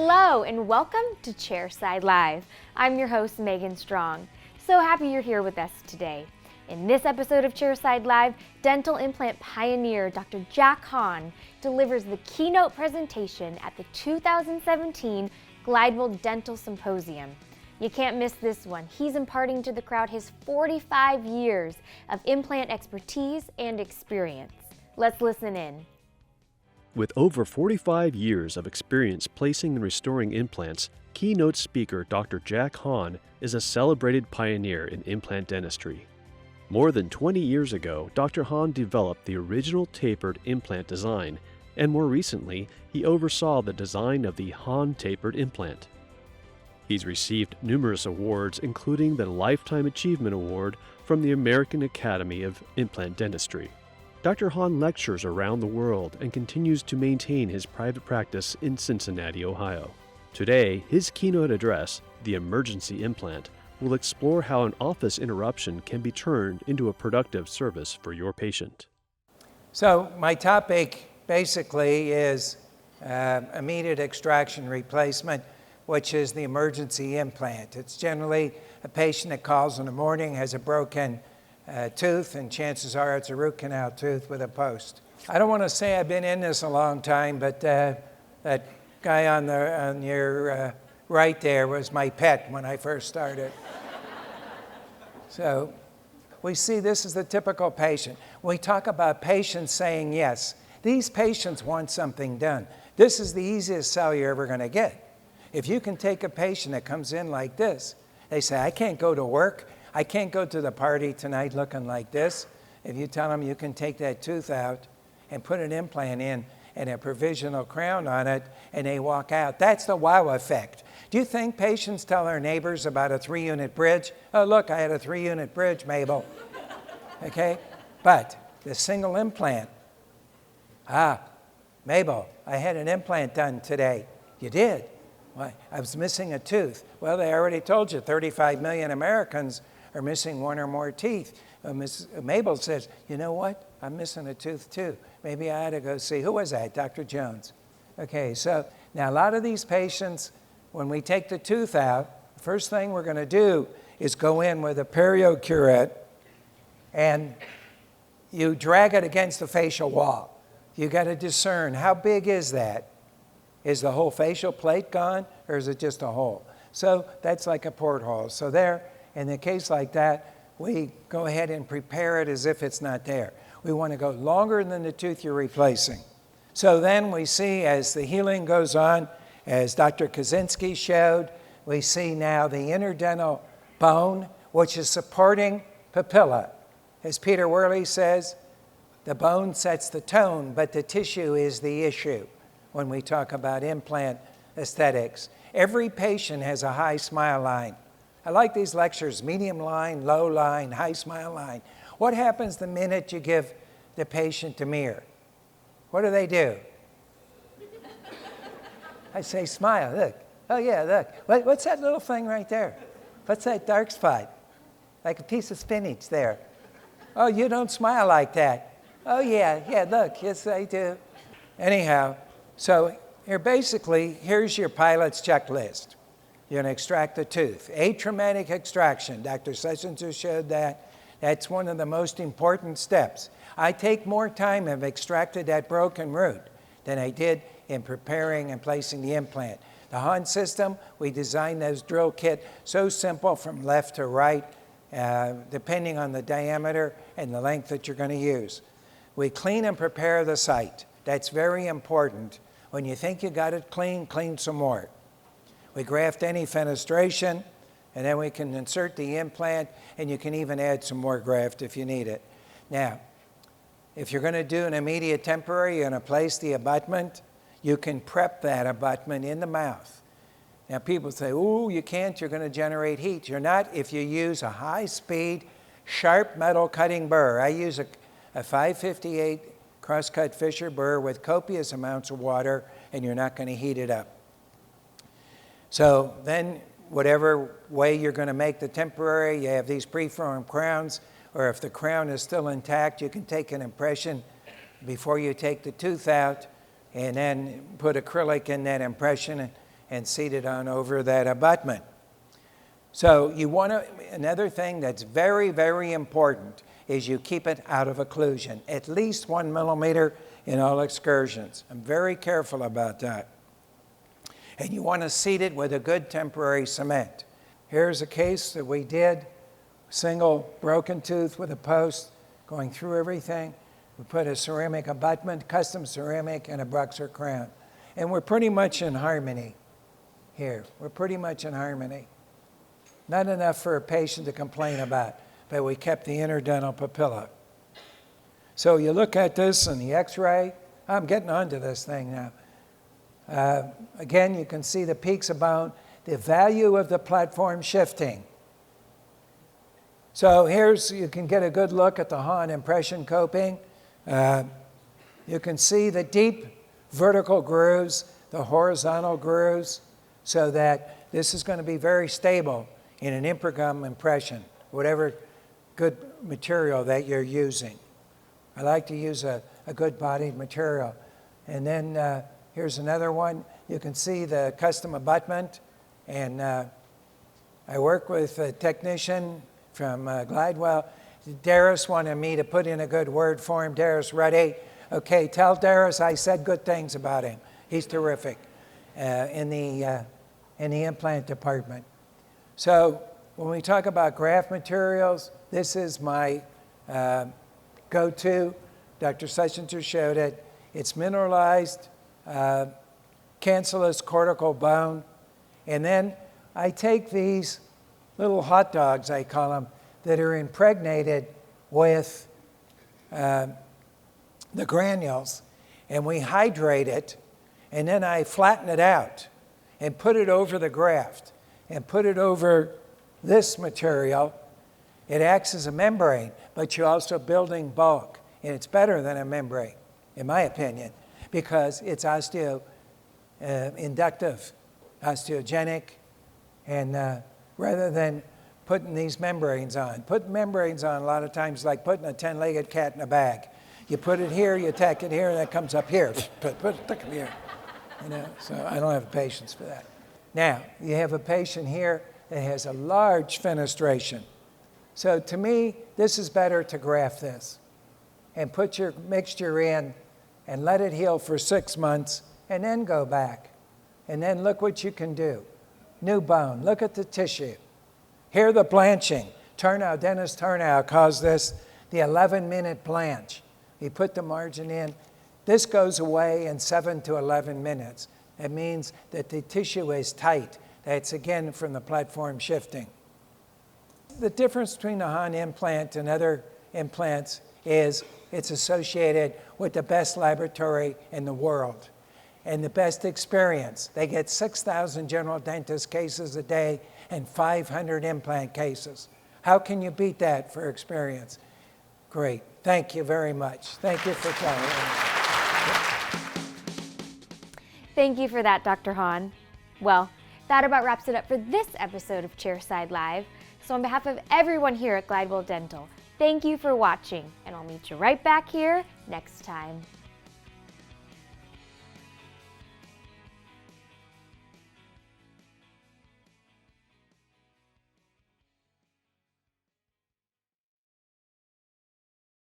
Hello and welcome to Chairside Live. I'm your host, Megan Strong. So happy you're here with us today. In this episode of Chairside Live, dental implant pioneer Dr. Jack Hahn delivers the keynote presentation at the 2017 Glidewell Dental Symposium. You can't miss this one. He's imparting to the crowd his 45 years of implant expertise and experience. Let's listen in. With over 45 years of experience placing and restoring implants, keynote speaker Dr. Jack Hahn is a celebrated pioneer in implant dentistry. More than 20 years ago, Dr. Hahn developed the original tapered implant design, and more recently, he oversaw the design of the Hahn tapered implant. He's received numerous awards, including the Lifetime Achievement Award from the American Academy of Implant Dentistry. Dr. Hahn lectures around the world and continues to maintain his private practice in Cincinnati, Ohio. Today, his keynote address, The Emergency Implant, will explore how an office interruption can be turned into a productive service for your patient. So my topic basically is immediate extraction replacement, which is the emergency implant. It's generally a patient that calls in the morning, has a broken tooth, and chances are it's a root canal tooth with a post. I don't want to say I've been in this a long time, but that guy on your right there was my pet when I first started. So we see this is the typical patient. We talk about patients saying yes. These patients want something done. This is the easiest sell you're ever going to get. If you can take a patient that comes in like this, they say, I can't go to work. I can't go to the party tonight looking like this. If you tell them you can take that tooth out and put an implant in and a provisional crown on it, and they walk out, that's the wow effect. Do you think patients tell their neighbors about a 3-unit bridge? Oh, look, I had a 3-unit bridge, Mabel. Okay? But the single implant, Mabel, I had an implant done today. You did? Why? I was missing a tooth. Well, they already told you 35 million Americans are missing one or more teeth. Mabel says, you know what? I'm missing a tooth too. Maybe I ought to go see. Who was that? Dr. Jones. Okay, so now a lot of these patients, when we take the tooth out, the first thing we're going to do is go in with a perio curette and you drag it against the facial wall. You got to discern, how big is that? Is the whole facial plate gone, or is it just a hole? So that's like a porthole. So there, in a case like that, we go ahead and prepare it as if it's not there. We want to go longer than the tooth you're replacing. So then we see as the healing goes on, as Dr. Kaczynski showed, we see now the interdental bone, which is supporting papilla. As Peter Worley says, the bone sets the tone, but the tissue is the issue when we talk about implant aesthetics. Every patient has a high smile line. I like these lectures, medium line, low line, high smile line. What happens the minute you give the patient a mirror? What do? I say, smile, look. Oh yeah, look. What's that little thing right there? What's that dark spot? Like a piece of spinach there. Oh, you don't smile like that. Oh yeah, look, yes I do. Anyhow, so here's your pilot's checklist. You're going to extract the tooth. Atraumatic extraction. Dr. Sessions just showed that. That's one of the most important steps. I take more time and have extracted that broken root than I did in preparing and placing the implant. The Hahn system, we designed those drill kit so simple from left to right, depending on the diameter and the length that you're going to use. We clean and prepare the site. That's very important. When you think you got it clean, clean some more. We graft any fenestration, and then we can insert the implant, and you can even add some more graft if you need it. Now, if you're going to do an immediate temporary, you're going to place the abutment, you can prep that abutment in the mouth. Now, people say, ooh, you can't, you're going to generate heat. You're not if you use a high-speed, sharp metal cutting burr. I use a 558 cross-cut Fisher burr with copious amounts of water, and you're not going to heat it up. So then, whatever way you're going to make the temporary, you have these preformed crowns, or if the crown is still intact, you can take an impression before you take the tooth out, and then put acrylic in that impression and seat it on over that abutment. So you want to, another thing that's very, very important is you keep it out of occlusion, at least 1 millimeter in all excursions. I'm very careful about that. And you want to seat it with a good temporary cement. Here's a case that we did, single broken tooth with a post, going through everything. We put a ceramic abutment, custom ceramic, and a Bruxer crown. And we're pretty much in harmony here. We're pretty much in harmony. Not enough for a patient to complain about, but we kept the interdental papilla. So you look at this in the x-ray. I'm getting onto this thing now. Again, you can see the peaks of bone, the value of the platform shifting. So you can get a good look at the Hahn impression coping. You can see the deep vertical grooves, the horizontal grooves, so that this is going to be very stable in an improgum impression, whatever good material that you're using. I like to use a good bodied material. And then here's another one. You can see the custom abutment. And I work with a technician from Glidewell. Darius wanted me to put in a good word for him. Darius, ready? Okay, tell Darius I said good things about him. He's terrific in the implant department. So when we talk about graft materials, this is my go-to. Dr. Sessions showed it. It's mineralized, cancellous cortical bone. And then I take these little hot dogs, I call them, that are impregnated with the granules, and we hydrate it, and then I flatten it out and put it over the graft and put it over this material. It acts as a membrane, but you're also building bulk, and it's better than a membrane, in my opinion, because it's inductive, osteogenic, and rather than putting these membranes on. Putting membranes on a lot of times like putting a 10-legged cat in a bag. You put it here, you tack it here, and that comes up here. Put it here. You know, so I don't have patience for that. Now, you have a patient here that has a large fenestration. So to me, this is better to graft this and put your mixture in and let it heal for 6 months and then go back. And then look what you can do. New bone, look at the tissue. Here the blanching. Dennis Turnow calls this the 11-minute blanch. You put the margin in. This goes away in 7 to 11 minutes. That means that the tissue is tight. That's again from the platform shifting. The difference between the Hahn implant and other implants is it's associated with the best laboratory in the world and the best experience. They get 6,000 general dentist cases a day and 500 implant cases. How can you beat that for experience? Great. Thank you very much. Thank you for telling me. Thank you for that, Dr. Hahn. Well, that about wraps it up for this episode of Chairside Live. So on behalf of everyone here at Glidewell Dental, thank you for watching, and I'll meet you right back here next time.